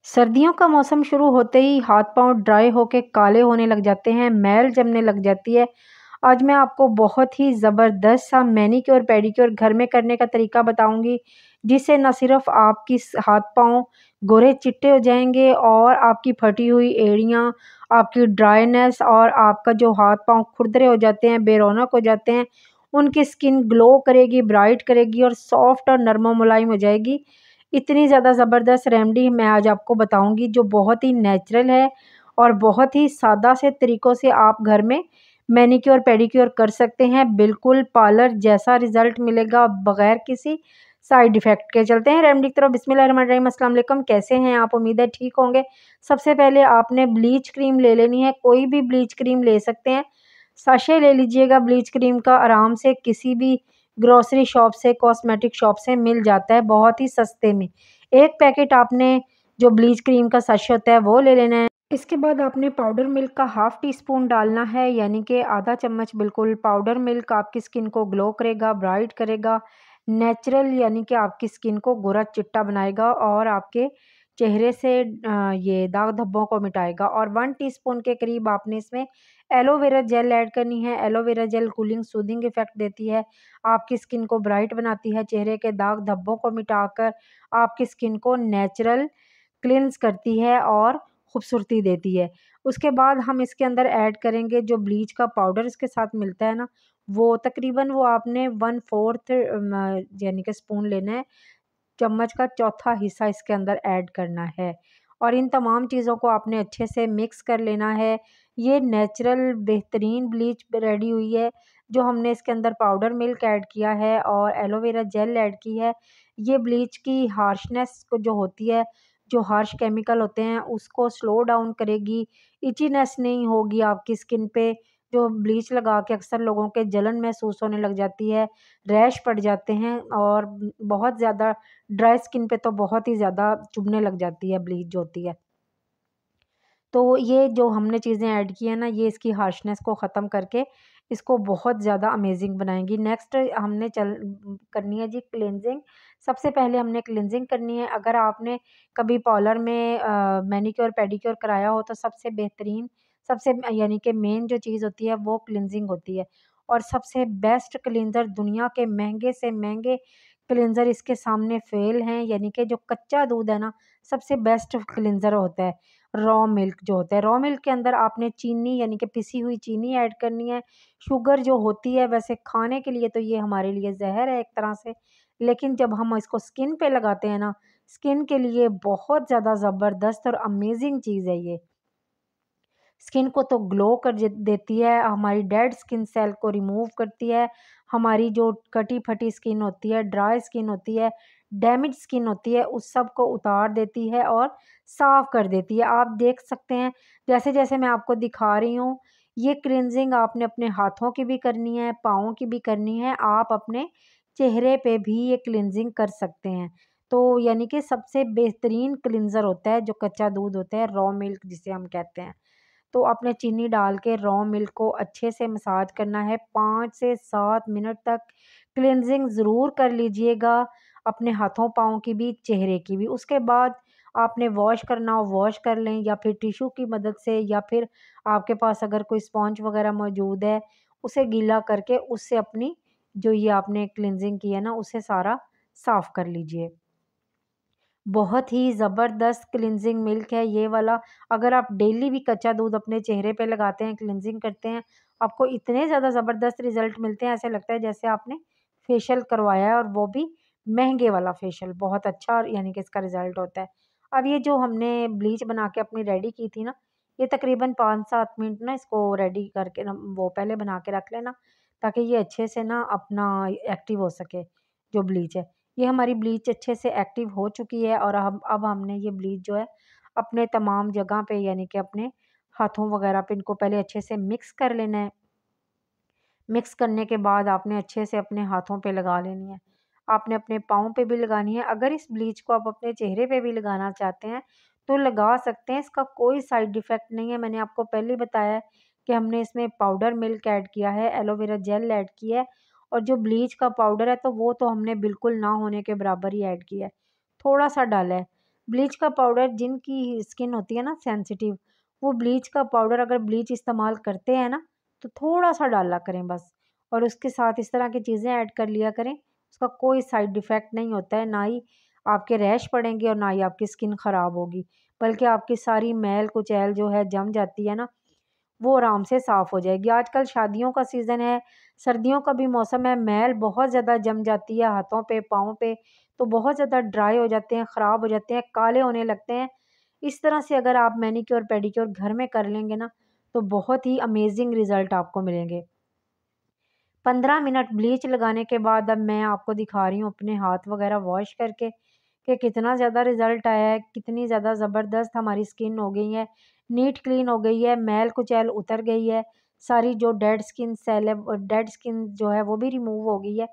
सर्दियों का मौसम शुरू होते ही हाथ पांव ड्राई होके काले होने लग जाते हैं, मैल जमने लग जाती है। आज मैं आपको बहुत ही ज़बरदस्त सा मैनीक्योर पेडिक्योर घर में करने का तरीका बताऊंगी, जिससे न सिर्फ आपकी हाथ पांव गोरे चिट्टे हो जाएंगे और आपकी फटी हुई एड़ियाँ, आपकी ड्राइनेस और आपका जो हाथ पांव खुरदरे हो जाते हैं, बेरौनक हो जाते हैं, उनकी स्किन ग्लो करेगी, ब्राइट करेगी और सॉफ्ट और नरम मुलायम हो जाएगी। इतनी ज़्यादा ज़बरदस्त रेमेडी मैं आज आपको बताऊंगी, जो बहुत ही नेचुरल है और बहुत ही सादा से तरीक़ों से आप घर में मैनीक्योर पेडिक्योर कर सकते हैं। बिल्कुल पार्लर जैसा रिज़ल्ट मिलेगा बग़ैर किसी साइड इफ़ेक्ट के। चलते हैं रेमेडी की तरफ। बिस्मिल्लाहिर्रहमानिर्रहीम। अस्सलाम वालेकुम। कैसे हैं आप? उम्मीद है ठीक होंगे। सबसे पहले आपने ब्लीच क्रीम ले लेनी है, कोई भी ब्लीच क्रीम ले सकते हैं। साशे ले लीजिएगा ब्लीच क्रीम का, आराम से किसी भी ग्रोसरी शॉप से, कॉस्मेटिक शॉप से मिल जाता है बहुत ही सस्ते में। एक पैकेट आपने जो ब्लीच क्रीम का सैशे होता है वो ले लेना है। इसके बाद आपने पाउडर मिल्क का हाफ़ टी स्पून डालना है, यानी कि आधा चम्मच। बिल्कुल पाउडर मिल्क आपकी स्किन को ग्लो करेगा, ब्राइट करेगा, नेचुरल यानी कि आपकी स्किन को गोरा चिट्टा बनाएगा और आपके चेहरे से ये दाग धब्बों को मिटाएगा। और 1 टीस्पून के करीब आपने इसमें एलोवेरा जेल ऐड करनी है। Aloe vera gel cooling soothing effect देती है, आपकी स्किन को ब्राइट बनाती है, चेहरे के दाग धब्बों को मिटाकर आपकी स्किन को नेचुरल क्लींस करती है और खूबसूरती देती है। उसके बाद हम इसके अंदर ऐड करेंगे जो ब्लीच का पाउडर इसके साथ मिलता है ना, वो तकरीबन वो आपने 1/4 यानी कि स्पून लेना है। चम्मच का चौथा हिस्सा इसके अंदर ऐड करना है और इन तमाम चीज़ों को आपने अच्छे से मिक्स कर लेना है। ये नेचुरल बेहतरीन ब्लीच रेडी हुई है, जो हमने इसके अंदर पाउडर मिल्क ऐड किया है और एलोवेरा जेल ऐड की है। ये ब्लीच की हार्शनेस को जो होती है, जो हार्श केमिकल होते हैं उसको स्लो डाउन करेगी, इचीनेस नहीं होगी आपकी स्किन पे। जो ब्लीच लगा के अक्सर लोगों के जलन महसूस होने लग जाती है, रैश पड़ जाते हैं और बहुत ज़्यादा ड्राई स्किन पे तो बहुत ही ज़्यादा चुभने लग जाती है ब्लीच जो होती है। तो ये जो हमने चीज़ें ऐड की हैं ना, ये इसकी हार्शनेस को ख़त्म करके इसको बहुत ज़्यादा अमेज़िंग बनाएँगी। नेक्स्ट हमने करनी है जी क्लींजिंग। सबसे पहले हमने क्लींजिंग करनी है। अगर आपने कभी पार्लर में मैनीक्योर पेडिक्योर कराया हो, तो सबसे बेहतरीन, सबसे यानी कि मेन जो चीज़ होती है वो क्लींजिंग होती है। और सबसे बेस्ट क्लींज़र, दुनिया के महँगे से महँगे क्लींज़र इसके सामने फ़ेल हैं। यानी कि जो कच्चा दूध है ना, सबसे बेस्ट क्लींज़र होता है। रॉ मिल्क जो होता है, रॉ मिल्क के अंदर आपने चीनी यानी कि पिसी हुई चीनी ऐड करनी है। शुगर जो होती है, वैसे खाने के लिए तो ये हमारे लिए ज़हर है एक तरह से, लेकिन जब हम इसको स्किन पे लगाते हैं ना, स्किन के लिए बहुत ज़्यादा ज़बरदस्त और अमेज़िंग चीज़ है ये। स्किन को तो ग्लो कर देती है, हमारी डेड स्किन सेल को रिमूव करती है, हमारी जो कटी-फटी स्किन होती है, ड्राई स्किन होती है, डैमेज स्किन होती है, उस सब को उतार देती है और साफ़ कर देती है। आप देख सकते हैं, जैसे-जैसे मैं आपको दिखा रही हूँ, ये क्लींजिंग आपने अपने हाथों की भी करनी है, पाँव की भी करनी है, आप अपने चेहरे पे भी ये क्लींजिंग कर सकते हैं। तो यानी कि सबसे बेहतरीन क्लींज़र होता है जो कच्चा दूध होता है, रॉ मिल्क जिसे हम कहते हैं। तो आपने चीनी डाल के रॉ मिल्क को अच्छे से मसाज करना है 5 से 7 मिनट तक। क्लींजिंग ज़रूर कर लीजिएगा, अपने हाथों पाँव की भी, चेहरे की भी। उसके बाद आपने वॉश करना हो वॉश कर लें, या फिर टिश्यू की मदद से, या फिर आपके पास अगर कोई स्पॉन्ज वगैरह मौजूद है, उसे गीला करके उससे अपनी जो ये आपने क्लींजिंग की है ना, उसे सारा साफ़ कर लीजिए। बहुत ही ज़बरदस्त क्लींजिंग मिल्क है ये वाला। अगर आप डेली भी कच्चा दूध अपने चेहरे पे लगाते हैं, क्लींजिंग करते हैं, आपको इतने ज़्यादा ज़बरदस्त रिज़ल्ट मिलते हैं, ऐसे लगता है जैसे आपने फेशियल करवाया है, और वो भी महँगे वाला फेशियल। बहुत अच्छा यानी कि इसका रिज़ल्ट होता है। अब ये जो हमने ब्लीच बना के अपनी रेडी की थी ना, ये तकरीबन 5-7 मिनट ना इसको रेडी करके ना वो पहले बना के रख लेना, ताकि ये अच्छे से ना अपना एक्टिव हो सके जो ब्लीच है। ये हमारी ब्लीच अच्छे से एक्टिव हो चुकी है और अब हमने ये ब्लीच जो है अपने तमाम जगह पे, यानी कि अपने हाथों वगैरह पे, इनको पहले अच्छे से मिक्स कर लेना है। मिक्स करने के बाद आपने अच्छे से अपने हाथों पे लगा लेनी है। आपने अपने पाँव पे भी लगानी है। अगर इस ब्लीच को आप अपने चेहरे पे भी लगाना चाहते हैं तो लगा सकते हैं, इसका कोई साइड इफ़ेक्ट नहीं है। मैंने आपको पहले ही बताया है कि हमने इसमें पाउडर मिल्क ऐड किया है, एलोवेरा जेल ऐड किया है, और जो ब्लीच का पाउडर है तो वो तो हमने बिल्कुल ना होने के बराबर ही ऐड किया है। थोड़ा-सा डाला है। ब्लीच का पाउडर, जिनकी स्किन होती है ना सेंसिटिव, वो ब्लीच का पाउडर अगर ब्लीच इस्तेमाल करते हैं ना तो थोड़ा सा डाला करें बस, और उसके साथ इस तरह की चीज़ें ऐड कर लिया करें। उसका कोई साइड इफ़ेक्ट नहीं होता है, ना ही आपके रैश पड़ेंगे और ना ही आपकी स्किन ख़राब होगी, बल्कि आपकी सारी मैल कुचैल जो है जम जाती है ना, वो आराम से साफ़ हो जाएगी। आजकल शादियों का सीज़न है, सर्दियों का भी मौसम है, मैल बहुत ज़्यादा जम जाती है हाथों पे, पाँव पे, तो बहुत ज़्यादा ड्राई हो जाते हैं, ख़राब हो जाते हैं, काले होने लगते हैं। इस तरह से अगर आप मैनीक्योर पेडीक्योर घर में कर लेंगे ना, तो बहुत ही अमेज़िंग रिज़ल्ट आपको मिलेंगे। 15 मिनट ब्लीच लगाने के बाद अब मैं आपको दिखा रही हूँ अपने हाथ वगैरह वॉश करके कि कितना ज़्यादा रिज़ल्ट आया है, कितनी ज़्यादा ज़बरदस्त हमारी स्किन हो गई है, नीट क्लीन हो गई है, मैल कुचैल उतर गई है, सारी जो डेड स्किन सेल है, डेड स्किन जो है वो भी रिमूव हो गई है,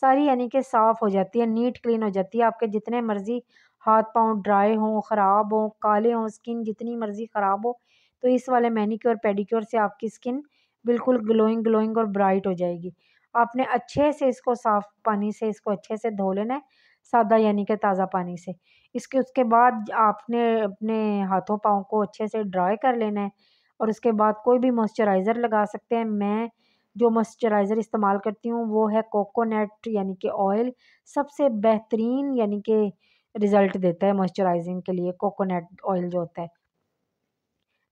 सारी यानी कि साफ़ हो जाती है, नीट क्लीन हो जाती है। आपके जितने मर्ज़ी हाथ पाँव ड्राई हों, ख़राब हों, काले हों, स्किन जितनी मर्ज़ी ख़राब हो, तो इस वाले मैनीक्योर पेडीक्योर से आपकी स्किन बिल्कुल ग्लोइंग ग्लोइंग और ब्राइट हो जाएगी। आपने अच्छे से इसको साफ़ पानी से इसको अच्छे से धो लेना है, सादा यानी कि ताज़ा पानी से। उसके बाद आपने अपने हाथों पाँव को अच्छे से ड्राई कर लेना है और उसके बाद कोई भी मॉइस्चराइज़र लगा सकते हैं। मैं जो मॉइस्चराइज़र इस्तेमाल करती हूँ वो है कोकोनट यानी कि ऑयल, सबसे बेहतरीन यानी कि रिज़ल्ट देता है मॉइस्चराइज़िंग के लिए कोकोनट ऑयल जो होता है।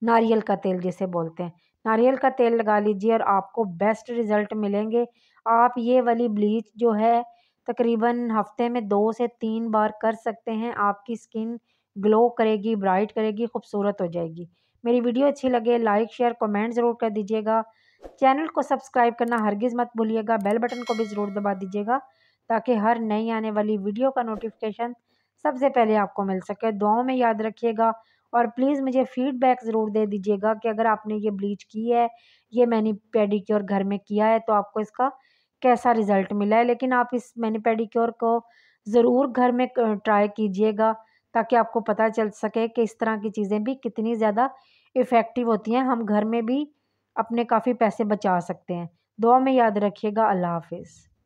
नारियल का तेल जिसे बोलते हैं, नारियल का तेल लगा लीजिए और आपको बेस्ट रिज़ल्ट मिलेंगे। आप ये वाली ब्लीच जो है तकरीबन हफ़्ते में 2 से 3 बार कर सकते हैं। आपकी स्किन ग्लो करेगी, ब्राइट करेगी, खूबसूरत हो जाएगी। मेरी वीडियो अच्छी लगे लाइक, शेयर, कमेंट ज़रूर कर दीजिएगा। चैनल को सब्सक्राइब करना हरगिज़ मत भूलिएगा। बेल बटन को भी ज़रूर दबा दीजिएगा ताकि हर नई आने वाली वीडियो का नोटिफिकेशन सबसे पहले आपको मिल सके। दुआओं में याद रखिएगा और प्लीज़ मुझे फ़ीडबैक ज़रूर दे दीजिएगा कि अगर आपने ये ब्लीच की है, ये मैनी पेडीक्योर घर में किया है, तो आपको इसका कैसा रिज़ल्ट मिला है। लेकिन आप इस मैनी पेडीक्योर को ज़रूर घर में ट्राई कीजिएगा ताकि आपको पता चल सके कि इस तरह की चीज़ें भी कितनी ज़्यादा इफ़ेक्टिव होती हैं। हम घर में भी अपने काफ़ी पैसे बचा सकते हैं। दुआ में याद रखिएगा। अल्लाह हाफ़िज़।